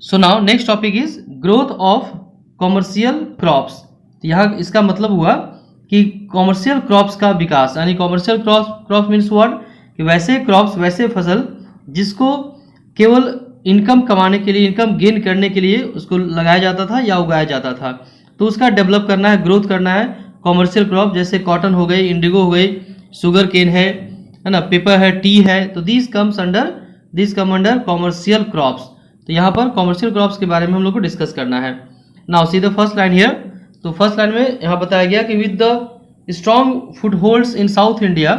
So now next topic is growth of commercial crops. तो यहाँ इसका मतलब हुआ कि कॉमर्शियल क्रॉप्स का विकास, यानी कॉमर्शियल क्रॉप मीन्स व्हाट, कि वैसे क्रॉप्स, वैसे फसल जिसको केवल इनकम कमाने के लिए, इनकम गेन करने के लिए उसको लगाया जाता था या उगाया जाता था, तो उसका डेवलप करना है, ग्रोथ करना है। कॉमर्शियल क्रॉप जैसे कॉटन हो गई, इंडिगो हो गई, शुगर केन है ना, पेपर है, टी है, तो this come under commercial crops. तो यहाँ पर कॉमर्शियल क्रॉप्स के बारे में हम लोग को डिस्कस करना है। Now see the first line here. तो फर्स्ट लाइन में यहाँ बताया गया कि with the strong footholds in South India,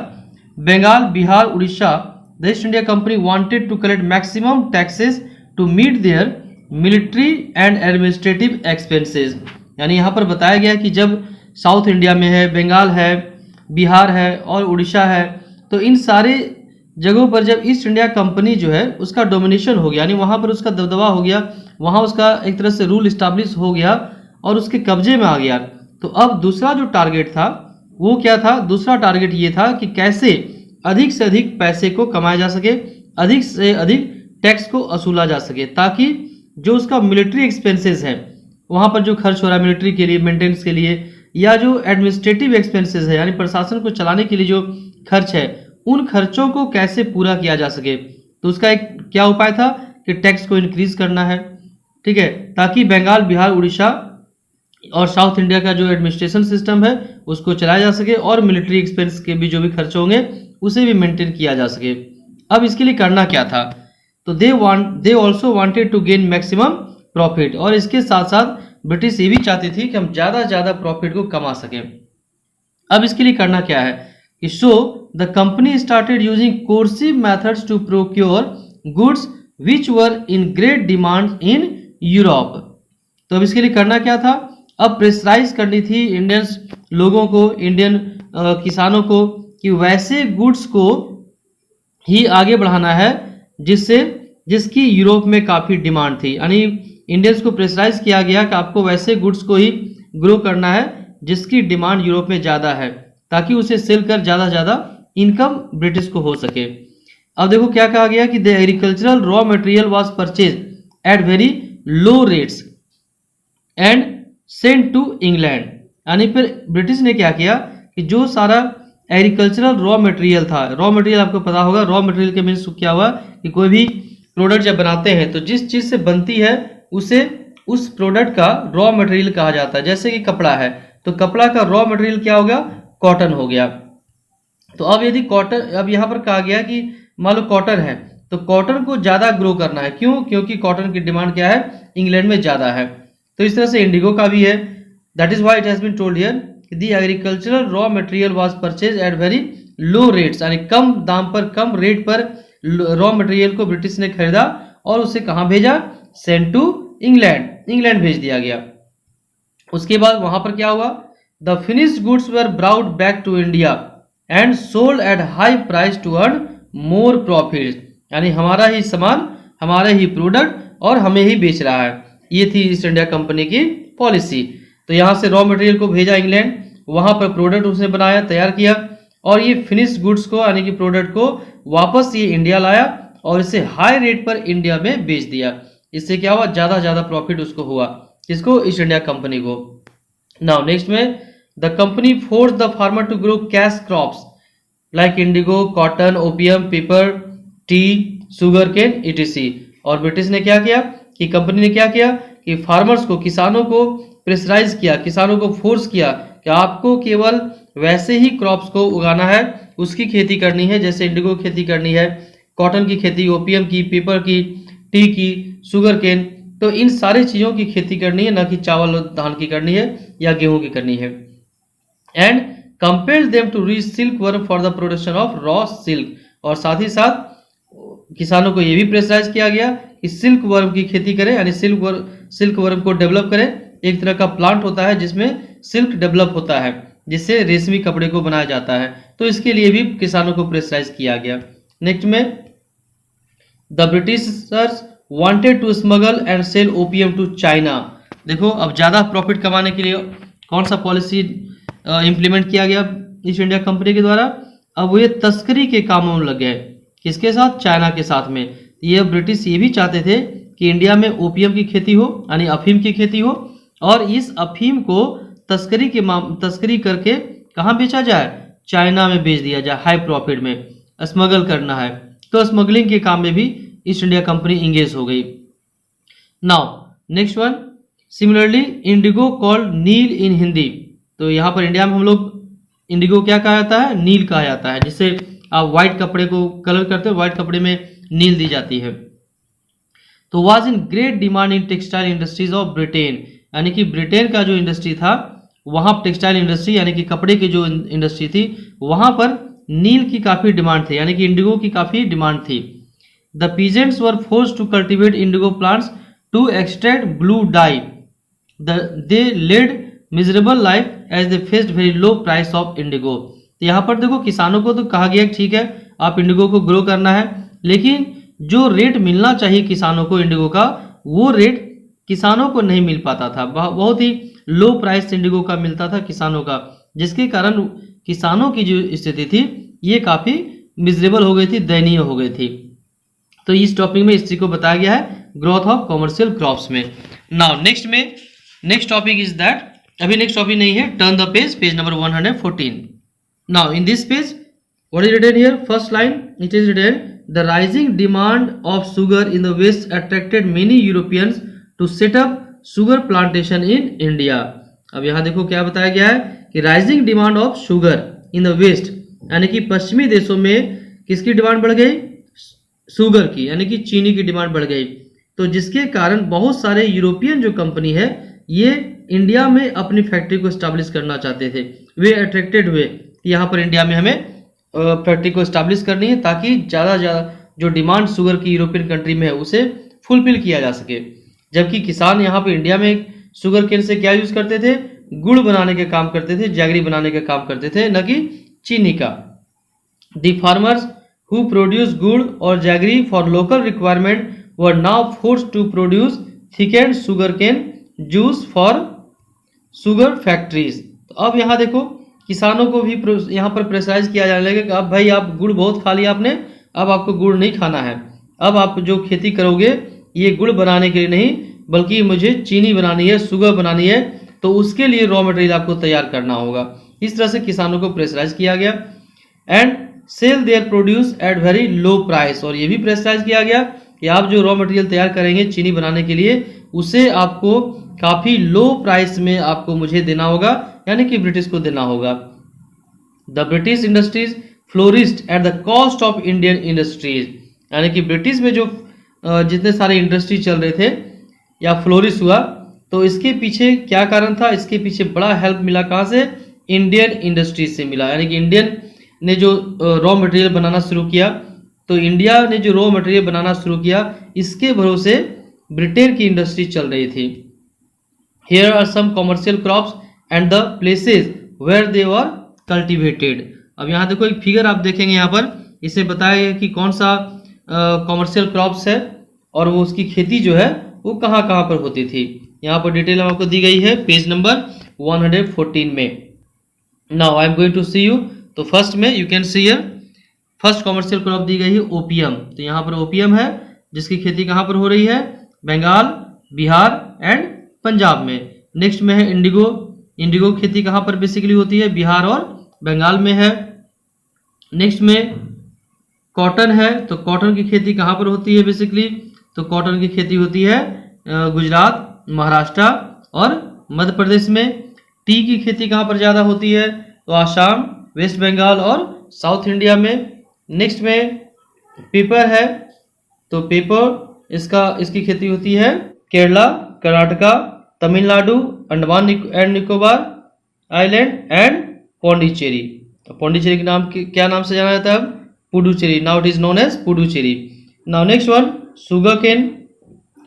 Bengal, Bihar, Orissa, the East India company wanted to collect maximum taxes to meet their military and administrative expenses. यानी यहाँ पर बताया गया कि जब साउथ इंडिया में है, बंगाल है, बिहार है और उड़ीसा है, तो इन सारे जगहों पर जब ईस्ट इंडिया कंपनी जो है उसका डोमिनेशन हो गया, यानी वहाँ पर उसका दबदबा हो गया, वहाँ उसका एक तरह से रूल इस्टाब्लिश हो गया और उसके कब्जे में आ गया, तो अब दूसरा जो टारगेट था वो क्या था? दूसरा टारगेट ये था कि कैसे अधिक से अधिक पैसे को कमाया जा सके, अधिक से अधिक टैक्स को वसूला जा सके, ताकि जो उसका मिलिट्री एक्सपेंसेस है, वहाँ पर जो खर्च हो रहा है मिलिट्री के लिए, मेंटेनेंस के लिए, या जो एडमिनिस्ट्रेटिव एक्सपेंसेस है यानी प्रशासन को चलाने के लिए जो खर्च है, उन खर्चों को कैसे पूरा किया जा सके। तो उसका एक क्या उपाय था कि टैक्स को इंक्रीज करना है, ठीक है, ताकि बंगाल, बिहार, उड़ीसा और साउथ इंडिया का जो एडमिनिस्ट्रेशन सिस्टम है उसको चलाया जा सके और मिलिट्री एक्सपेंस के भी जो भी खर्च होंगे उसे भी मेंटेन किया जा सके। अब इसके लिए करना क्या था? तो they also wanted to gain maximum profit, और इसके साथ साथ ब्रिटिश ये भी चाहती थी कि हम ज़्यादा से ज़्यादा प्रॉफिट को कमा सकें। अब इसके लिए करना क्या है कि so the company started using coercive methods to procure goods which were in great demand in Europe. तो अब इसके लिए करना क्या था? अब प्रेशराइज करनी थी इंडियंस लोगों को, इंडियन किसानों को, कि वैसे गुड्स को ही आगे बढ़ाना है जिसकी यूरोप में काफ़ी डिमांड थी। यानी इंडियंस को प्रेशराइज किया गया कि आपको वैसे गुड्स को ही ग्रो करना है जिसकी डिमांड यूरोप में ज़्यादा है, ताकि उसे सेल कर ज़्यादा से ज़्यादा इनकम ब्रिटिश को हो सके। अब देखो क्या कहा गया कि the agricultural raw material was purchase at very low rates and sent to England. यानी फिर ब्रिटिश ने क्या किया कि जो सारा एग्रीकल्चरल रॉ मटेरियल था, रॉ मटेरियल आपको पता होगा, रॉ मटेरियल के मीन्स क्या हुआ कि कोई भी प्रोडक्ट जब बनाते हैं तो जिस चीज़ से बनती है उसे उस प्रोडक्ट का रॉ मटेरियल कहा जाता है। जैसे कि कपड़ा है तो कपड़ा का रॉ मटेरियल क्या हो गया? कॉटन हो गया। तो अब यदि कॉटन, अब यहाँ पर कहा गया कि मान लो कॉटन है तो कॉटन को ज़्यादा ग्रो करना है। क्यों? क्योंकि कॉटन की डिमांड क्या है? इंग्लैंड में ज़्यादा है। तो इस तरह से इंडिगो का भी है। That is why it has been told here the agricultural raw material was purchase at very low rates, यानी कम दाम पर, कम रेट पर रॉ मटेरियल को ब्रिटिश ने खरीदा और उसे कहाँ भेजा? सेंट टू इंग्लैंड भेज दिया गया। उसके बाद वहां पर क्या हुआ? The finished goods were brought back to India and sold at high price to earn more profit. यानी हमारा ही सामान, हमारा ही प्रोडक्ट और हमें ही बेच रहा है। ये थी ईस्ट इंडिया कंपनी की पॉलिसी। तो यहाँ से रॉ मटेरियल को भेजा इंग्लैंड, वहां पर प्रोडक्ट उसने बनाया, तैयार किया, और ये फिनिश्ड गुड्स को यानी कि प्रोडक्ट को वापस ये इंडिया लाया और इसे हाई रेट पर इंडिया में बेच दिया। इससे क्या हुआ? ज़्यादा ज़्यादा प्रॉफिट उसको हुआ। किसको? ईस्ट इंडिया कंपनी को। नाउ नेक्स्ट में the company force the farmer to grow cash crops like indigo, cotton, opium, pepper, tea, sugar cane etc। और ब्रिटिश ने क्या किया कि कंपनी ने क्या किया कि फार्मर्स को, किसानों को प्रेशराइज किया, किसानों को फोर्स किया कि आपको केवल वैसे ही क्रॉप्स को उगाना है, उसकी खेती करनी है, जैसे इंडिगो की खेती करनी है, कॉटन की खेती, ओपियम की, पेपर की, टी की, शुगर केन, तो इन सारी चीज़ों की खेती करनी है, ना कि चावल और धान की करनी है या गेहूं की करनी है। And compel them to reach silk worm for the production of raw silk. और साथ ही साथ किसानों को यह भी प्रेशराइज किया गया कि सिल्क वर्म की खेती करें, यानी सिल्क वर्म को डेवलप करें। एक तरह का प्लांट होता है जिसमें सिल्क डेवलप होता है, जिससे रेशमी कपड़े को बनाया जाता है। तो इसके लिए भी किसानों को प्रेशराइज किया गया। नेक्स्ट में the Britishers wanted to smuggle and sell opium to China. देखो अब ज़्यादा प्रॉफिट कमाने के लिए कौन सा पॉलिसी इम्प्लीमेंट किया गया ईस्ट इंडिया कंपनी के द्वारा? अब वो ये तस्करी के कामों में लग गए। किसके साथ? चाइना के साथ में। ये ब्रिटिश ये भी चाहते थे कि इंडिया में ओपियम की खेती हो यानी अफीम की खेती हो, और इस अफीम को तस्करी करके कहाँ बेचा जाए, चाइना में बेच दिया जाए हाई प्रॉफिट में, स्मगल करना है। तो स्मगलिंग के काम में भी ईस्ट इंडिया कंपनी इंगेज हो गई। Now next one, similarly indigo called neel in Hindi. तो यहाँ पर इंडिया में हम लोग इंडिगो क्या कहा जाता है, नील कहा जाता है, जिससे आप व्हाइट कपड़े को कलर करते हो, व्हाइट कपड़े में नील दी जाती है। तो was in great demand in textile industries of Britain, यानी कि ब्रिटेन का जो इंडस्ट्री था वहाँ टेक्सटाइल इंडस्ट्री यानी कि कपड़े की जो इंडस्ट्री थी वहाँ पर नील की काफ़ी डिमांड थी, यानी कि इंडिगो की काफ़ी डिमांड थी। The peasants were forced to cultivate indigo plants to extract blue dye, they led miserable life as they faced very low price of indigo. तो यहाँ पर देखो किसानों को तो कहा गया ठीक है आप इंडिगो को ग्रो करना है, लेकिन जो रेट मिलना चाहिए किसानों को इंडिगो का, वो रेट किसानों को नहीं मिल पाता था। बहुत ही लो प्राइस इंडिगो का मिलता था किसानों का, जिसके कारण किसानों की जो स्थिति थी ये काफ़ी मिजरेबल हो गई थी, दयनीय हो गई थी। तो इस टॉपिक में इस चीज को बताया गया है ग्रोथ ऑफ कॉमर्शियल क्रॉप्स में। Now next topic is that, अभी नेक्स्ट टॉपिक नहीं है, turn the page, page number 114। Now in this page what is written here, first line it is written the rising demand of sugar in the west attracted many Europeans to set up sugar plantation in India. अब यहाँ देखो क्या बताया गया है कि rising demand of sugar in the waste, यानी कि पश्चिमी देशों में किसकी डिमांड बढ़ गई, शुगर की, यानी कि चीनी की डिमांड बढ़ गई। तो जिसके कारण बहुत सारे यूरोपियन जो कंपनी है ये इंडिया में अपनी फैक्ट्री को स्टैब्लिश करना चाहते थे, वे अट्रैक्टेड हुए कि यहाँ पर इंडिया में हमें फैक्ट्री को स्टैब्लिश करनी है ताकि ज़्यादा जो डिमांड शुगर की यूरोपियन कंट्री में है उसे फुलफिल किया जा सके। जबकि किसान यहाँ पे इंडिया में शुगर केन से क्या यूज करते थे, गुड़ बनाने के काम करते थे, जैगरी बनाने के काम करते थे, न कि चीनी का। द फार्मर्स who produce गुड़ और jaggery for local requirement were now forced to produce thickened sugarcane juice for sugar factories। तो अब यहाँ देखो किसानों को भी यहाँ पर प्रेशराइज किया जाने लगा कि अब भाई आप गुड़ बहुत खा लिया आपने, अब आपको गुड़ नहीं खाना है, अब आप जो खेती करोगे ये गुड़ बनाने के लिए नहीं बल्कि मुझे चीनी बनानी है, शुगर बनानी है, तो उसके लिए रॉ मटेरियल आपको तैयार करना होगा। इस तरह से किसानों को प्रेशराइज किया गया and sell their produce at very low price, और ये भी प्रेशराइज किया गया कि आप जो रॉ मटेरियल तैयार करेंगे चीनी बनाने के लिए उसे आपको काफ़ी लो प्राइस में आपको मुझे देना होगा, यानी कि ब्रिटिश को देना होगा। The British industries flourished at the cost of Indian industries, यानी कि ब्रिटिश में जो जितने सारे इंडस्ट्री चल रहे थे या फ्लोरिश हुआ, तो इसके पीछे क्या कारण था, इसके पीछे बड़ा हेल्प मिला कहाँ से, इंडियन इंडस्ट्रीज से मिला। यानी कि इंडियन ने जो रॉ मटेरियल बनाना शुरू किया, तो इंडिया ने जो रॉ मटेरियल बनाना शुरू किया इसके भरोसे ब्रिटेन की इंडस्ट्री चल रही थी। Here are some commercial crops and the places where they were cultivated. अब यहाँ देखो एक फिगर आप देखेंगे, यहाँ पर इसे बताया गया कि कौन सा कॉमर्शियल क्रॉप्स है और वो उसकी खेती जो है वो कहाँ कहाँ पर होती थी। यहाँ पर डिटेल आपको दी गई है पेज नंबर 114 में। Now I am going to see you, तो फर्स्ट में you can see here first commercial crop दी गई है ओपियम। तो यहाँ पर ओपियम है जिसकी खेती कहाँ पर हो रही है, बंगाल, बिहार एंड पंजाब में। नेक्स्ट में है इंडिगो। इंडिगो की खेती कहाँ पर बेसिकली होती है, बिहार और बंगाल में है। नेक्स्ट में कॉटन है, तो कॉटन की खेती कहाँ पर होती है बेसिकली, तो कॉटन की खेती होती है गुजरात, महाराष्ट्र और मध्य प्रदेश में। टी की खेती कहाँ पर ज़्यादा होती है, तो आसाम, वेस्ट बंगाल और साउथ इंडिया में। नेक्स्ट में पेपर है, तो पेपर इसकी खेती होती है Kerala, Karnataka, Tamil Nadu, Andaman and Nicobar island and Pondicherry. Pondicherry के नाम क्या नाम से जाना जाता है, Puducherry, now it is known as Puducherry. Now next one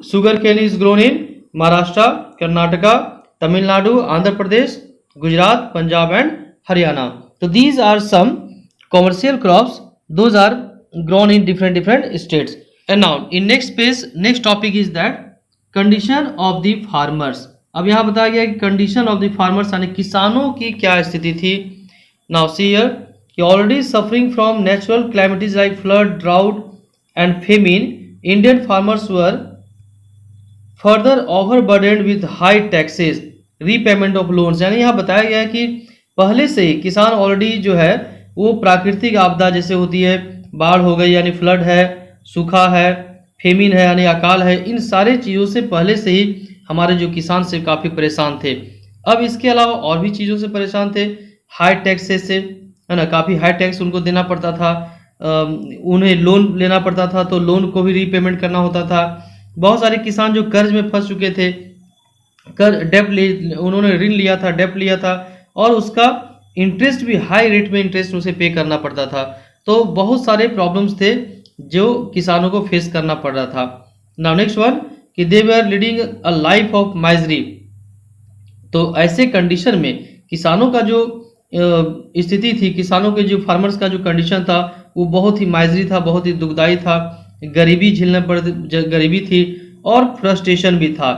sugar cane is grown in Maharashtra, Karnataka, Tamil Nadu, Andhra Pradesh, Gujarat, Punjab and Haryana. So these are some commercial crops, those are grown in different states. And now in next page, next topic is that condition of the farmers। अब यहाँ बताया गया कि condition of the farmers यानी किसानों की क्या स्थिति थी। Now see here कि already suffering from natural calamities like flood, drought and famine, Indian farmers were further overburdened with high taxes, repayment of loans, यानी यहाँ बताया गया है कि पहले से ही किसान ऑलरेडी जो है वो प्राकृतिक आपदा जैसे होती है, बाढ़ हो गई यानी फ्लड है, सूखा है, फेमिन है यानी अकाल है, इन सारे चीज़ों से पहले से ही हमारे जो किसान से काफ़ी परेशान थे। अब इसके अलावा और भी चीज़ों से परेशान थे, हाई टैक्सेस से, है ना, काफ़ी हाई टैक्स उनको देना पड़ता था, उन्हें लोन लेना पड़ता था तो लोन को भी रीपेमेंट करना होता था। बहुत सारे किसान जो कर्ज में फंस चुके थे, उन्होंने ऋण लिया था, डेप्ट लिया था, और उसका इंटरेस्ट भी हाई रेट में इंटरेस्ट उसे पे करना पड़ता था। तो बहुत सारे प्रॉब्लम्स थे जो किसानों को फेस करना पड़ रहा था। नाउ नेक्स्ट वन कि they were leading a life of misery. तो ऐसे कंडीशन में किसानों का जो स्थिति थी, किसानों के जो फार्मर्स का जो कंडीशन था वो बहुत ही माइजरी था, बहुत ही दुखदाई था। गरीबी झेलना गरीबी थी और फ्रस्ट्रेशन भी था।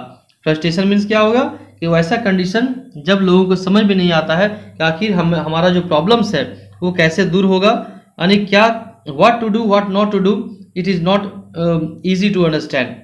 फ्रस्ट्रेशन मीन्स क्या होगा कि वैसा कंडीशन जब लोगों को समझ में नहीं आता है कि आखिर हमारा जो प्रॉब्लम्स है वो कैसे दूर होगा, यानी क्या what to do what not to do, it is not easy to understand.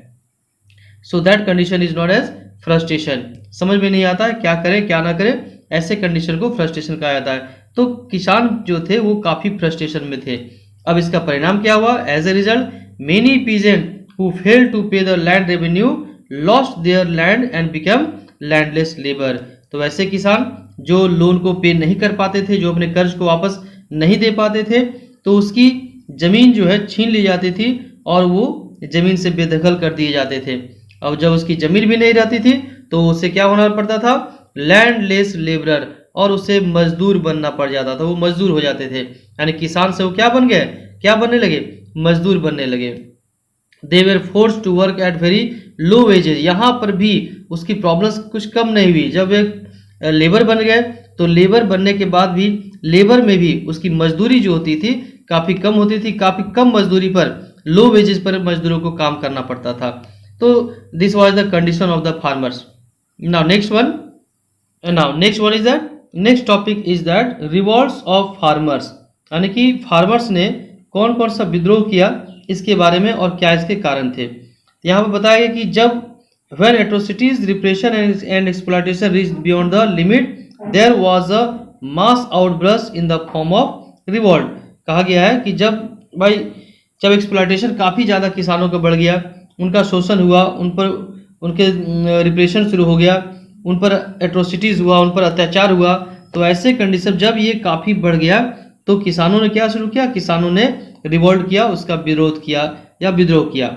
So that condition is not as frustration. समझ में नहीं आता है क्या करे क्या ना करे, ऐसे कंडीशन को फ्रस्ट्रेशन कहा जाता है। तो किसान जो थे वो काफ़ी फ्रस्ट्रेशन में थे। अब इसका परिणाम क्या हुआ? As a result many peasant who fail to pay the land revenue lost their land and become landless labour. तो वैसे किसान जो लोन को पे नहीं कर पाते थे, जो अपने कर्ज को वापस नहीं दे पाते थे, तो उसकी जमीन जो है छीन ली जाती थी और वो जमीन से बेदखल कर दिए जाते थे। अब जब उसकी जमीन भी नहीं रहती थी तो उसे क्या होना पड़ता था? लैंडलेस लेबरर, और उसे मजदूर बनना पड़ जाता था, वो मजदूर हो जाते थे। यानी किसान से वो क्या बन गए, क्या बनने लगे? मजदूर बनने लगे। They were force to work at very low wages. यहाँ पर भी उसकी प्रॉब्लम्स कुछ कम नहीं हुई। जब एक लेबर बन गए तो लेबर बनने के बाद भी लेबर में भी उसकी मजदूरी जो होती थी काफ़ी कम होती थी, काफ़ी कम मजदूरी पर, लो वेजेस पर मजदूरों को काम करना पड़ता था। तो this was the condition of the farmers. Now next one is that, next topic is that revolts of farmers, यानी कि फार्मर्स ने कौन कौन सा विद्रोह किया इसके बारे में और क्या इसके कारण थे। यहाँ पर बताया गया कि जब when atrocities, repression and exploitation reached beyond the limit, there was a mass outburst in the form of revolt। कहा गया है कि जब एक्सप्लॉयटेशन काफ़ी ज़्यादा किसानों का बढ़ गया, उनका शोषण हुआ, उन पर उनके रिप्रेशन शुरू हो गया, उन पर एट्रोसिटीज़ हुआ, उन पर अत्याचार हुआ, तो ऐसे कंडीशन जब ये काफ़ी बढ़ गया तो किसानों ने क्या शुरू किया? किसानों ने रिवोल्ट किया, उसका विरोध किया या विद्रोह किया।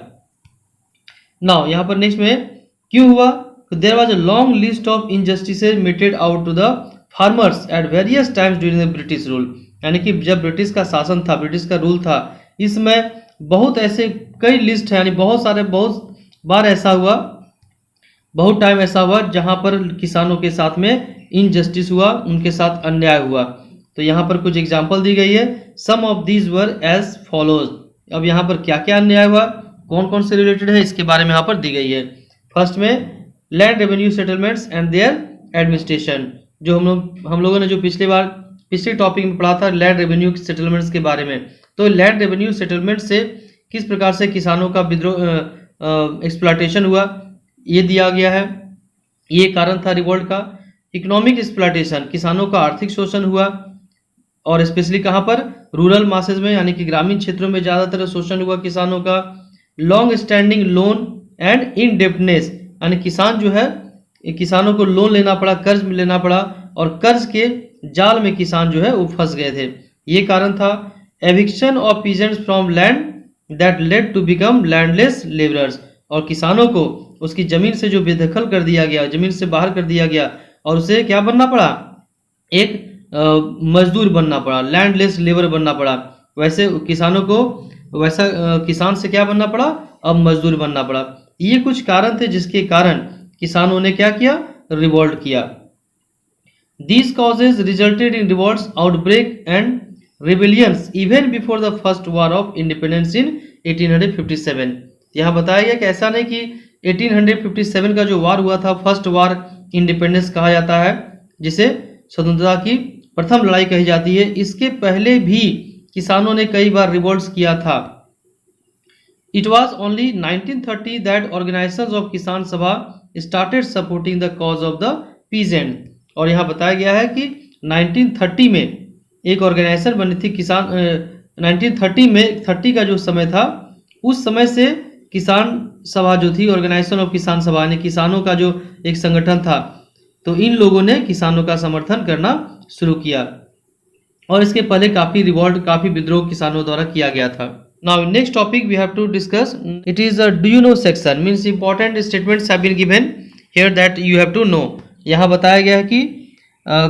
नाउ यहाँ पर नेक्स्ट में क्यों हुआ? There was a long list of injustices meted out to the farmers at various times during the British rule. यानी कि जब ब्रिटिश का शासन था, ब्रिटिश का रूल था, इसमें बहुत ऐसे कई लिस्ट है, यानी बहुत बार ऐसा हुआ, बहुत टाइम ऐसा हुआ जहां पर किसानों के साथ में इनजस्टिस हुआ, उनके साथ अन्याय हुआ। तो यहाँ पर कुछ एग्जाम्पल दी गई है। Some of these were as follows. अब यहाँ पर क्या क्या अन्याय हुआ, कौन कौन से रिलेटेड है, इसके बारे में यहाँ पर दी गई है। फर्स्ट में land revenue settlements and their administration. जो हम लोगों ने जो पिछले टॉपिक में पढ़ा था लैंड रेवेन्यू सेटलमेंट्स के बारे में। तो लैंड रेवेन्यू सेटलमेंट से किस प्रकार से किसानों का विद्रोह एक्सप्लॉयटेशन हुआ, ये दिया गया है, ये कारण था रिवोल्ट का। इकोनॉमिक एक्सप्लॉयटेशन, किसानों का आर्थिक शोषण हुआ, और स्पेशली कहाँ पर? रूरल मासेज में, यानी कि ग्रामीण क्षेत्रों में ज़्यादातर शोषण हुआ किसानों का। लॉन्ग स्टैंडिंग लोन एंड इनडेप्टनेस, यानी किसान जो है, किसानों को लोन लेना पड़ा, कर्ज लेना पड़ा, और कर्ज के जाल में किसान जो है वो फंस गए थे, ये कारण था। Eviction of peasants from land that led to become landless labourers, और किसानों को उसकी ज़मीन से जो बेदखल कर दिया गया, ज़मीन से बाहर कर दिया गया, और उसे क्या बनना पड़ा? एक मजदूर बनना पड़ा, लैंडलेस लेबर बनना पड़ा। वैसे किसानों को किसान से क्या बनना पड़ा? अब मजदूर बनना पड़ा। ये कुछ कारण थे जिसके कारण किसानों ने क्या किया? रिवोल्ट किया। These causes resulted in revolts, outbreak and rebellions even before the first war of independence in 1857। यहाँ बताया गया कि ऐसा नहीं कि 1857 का जो वार हुआ था, फर्स्ट वार इंडिपेंडेंस कहा जाता है, जिसे स्वतंत्रता की प्रथम लड़ाई कही जाती है। इसके पहले भी किसानों ने कई बार रिवोल्ट्स किया था। It was only 1930 that organizations of किसान सभा started supporting the cause of the peasant। और यहाँ बताया गया है कि 1930 में एक ऑर्गेनाइजेशन बनी थी किसान 1930 में 30 का जो समय था उस समय से किसान सभा जो थी ऑर्गेनाइजेशन ऑफ किसान सभा यानी किसानों का जो एक संगठन था, तो इन लोगों ने किसानों का समर्थन करना शुरू किया और इसके पहले काफी रिवॉल्ट काफी विद्रोह किसानों द्वारा किया गया था। Now next topic we have to discuss, it is a do you know section, means important statements have been given here that you have to know। यहाँ बताया गया है कि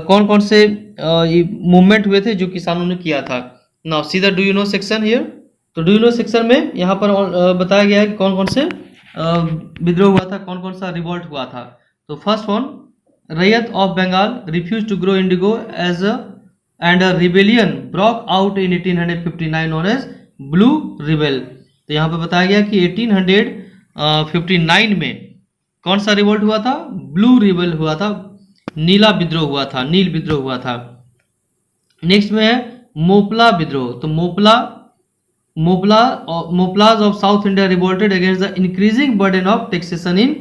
कौन कौन से मूवमेंट हुए थे जो किसानों ने किया था। Now see the do you know section here। तो do you know section में यहाँ पर बताया गया है कि कौन कौन से विद्रोह हुआ था, कौन कौन सा रिवॉल्ट हुआ था। तो first one, ryot of Bengal refuse to grow indigo as and a rebellion broke out in 1859 known as blue rebel. तो यहाँ पे बताया गया कि 1859 में कौन सा रिवोल्ट हुआ था, ब्लू रिबेल हुआ था, नीला विद्रोह हुआ था, नील विद्रोह हुआ था। नेक्स्ट में है मोपला विद्रोह। तो Moplahs of South India revolted against the increasing burden of taxation in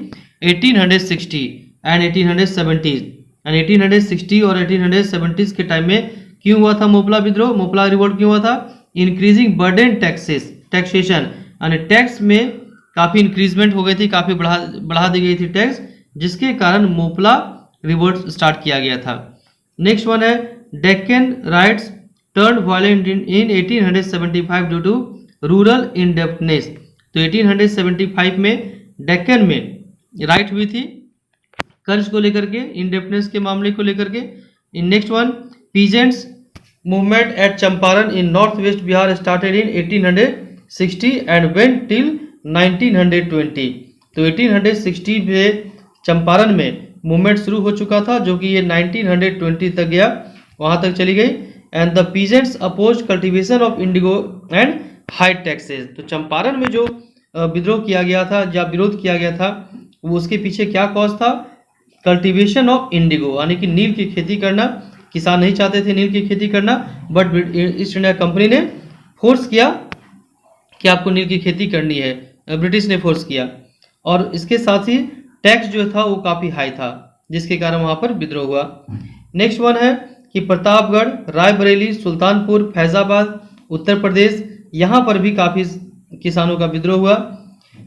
1860 and 1870 and 1860 और 1870 के टाइम में क्यों हुआ था मोपला विद्रोह, मोपला रिवोल्ट क्यों हुआ था, इंक्रीजिंग बर्डन टैक्सेशन यानी टैक्स में काफ़ी इंक्रीजमेंट हो गई थी, काफ़ी बढ़ा दी गई थी टैक्स, जिसके कारण मोपला रिवोल्ट स्टार्ट किया गया था। नेक्स्ट वन है Deccan riots turn violent in 1875 due to rural indebtedness. तो 1875 में डेक्कन में राइट हुई थी कर्ज को लेकर के, इंडेप्टनेस के मामले को लेकर के। In next one peasants movement at Champaran in northwest Bihar started in 1860 and went till 1920। तो 1860 में चंपारण में मूवमेंट शुरू हो चुका था जो कि ये 1920 तक गया, वहाँ तक चली गई। And the peasants oppose cultivation of indigo and high taxes. तो चंपारण में जो विद्रोह किया गया था या विरोध किया गया था वो उसके पीछे क्या कॉज था, कल्टिवेशन ऑफ इंडिगो यानी कि नील की खेती करना। किसान नहीं चाहते थे नील की खेती करना, बट ईस्ट इंडिया कंपनी ने फोर्स किया कि आपको नील की खेती करनी है, ब्रिटिश ने फोर्स किया। और इसके साथ ही टैक्स जो था वो काफ़ी हाई था, जिसके कारण वहाँ पर विद्रोह हुआ। नेक्स्ट वन है कि प्रतापगढ़, रायबरेली, सुल्तानपुर, फैजाबाद, उत्तर प्रदेश, यहाँ पर भी काफ़ी किसानों का विद्रोह हुआ।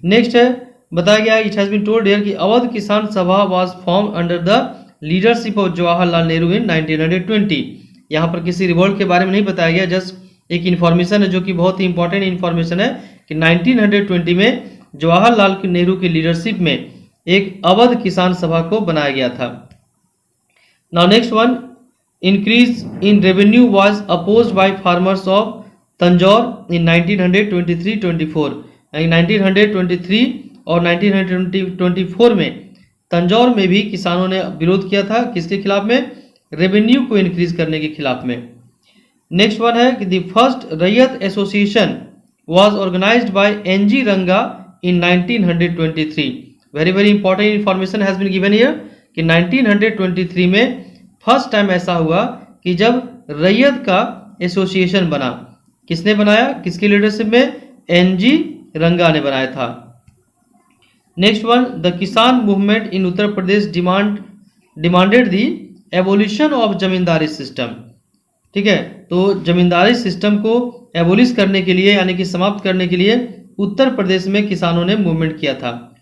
नेक्स्ट है बताया गया it has been told here कि Awadh Kisan Sabha was form under the leadership of Jawaharlal Nehru in 1920। यहाँ पर किसी रिवोल्ट के बारे में नहीं बताया गया, जस्ट एक इन्फॉर्मेशन है जो कि बहुत ही इंपॉर्टेंट इन्फॉर्मेशन है कि 1920 में जवाहरलाल नेहरू की लीडरशिप में एक अवध किसान सभा को बनाया गया था। Now next one, increase in revenue was opposed by farmers of Tanjore in 1923-24। 1923 और 1924 में तंजौर में भी किसानों ने विरोध किया था, किसके खिलाफ में, रेवेन्यू को इंक्रीज करने के खिलाफ में। नेक्स्ट वन है कि the first ryot association was organised by N G Ranga in 1923। Very very important information has been given here कि 1923 में फर्स्ट टाइम ऐसा हुआ कि जब रैयत का एसोसिएशन बना। किसने बनाया, किसकी लीडरशिप में, एनजी रंगा ने बनाया था। नेक्स्ट वन, द किसान movement in Uttar Pradesh demanded the evolution of zamindari system. ठीक है, तो जमींदारी सिस्टम को एबोलिश करने के लिए यानी कि समाप्त करने के लिए उत्तर प्रदेश में किसानों ने मूवमेंट किया था।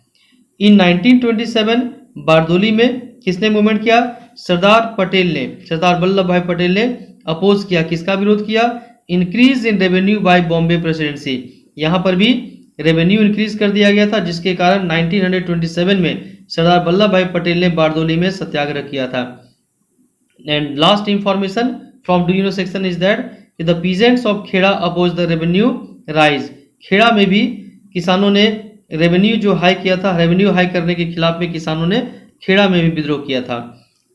इन 1927 बारदोली में किसने मूवमेंट किया, सरदार पटेल ने, सरदार वल्लभ भाई पटेल ने अपोज किया, किसका विरोध किया, increase in revenue by Bombay presidency. यहाँ पर भी रेवेन्यू इंक्रीज कर दिया गया था, जिसके कारण 1927 में सरदार वल्लभ भाई पटेल ने बारदोली में सत्याग्रह किया था। And last information from do you know section is that the peasants of Kheda oppose the revenue rise. Kheda में भी किसानों ने रेवेन्यू जो हाई किया था, रेवेन्यू हाई करने के खिलाफ में किसानों ने खेड़ा में भी विद्रोह किया था।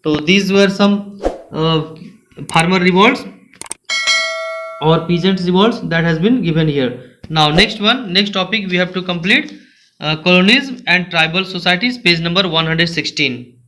तो these were some farmer revolts और peasants revolts that has been given here. Now next topic we have to complete colonies and tribal societies, page number 116.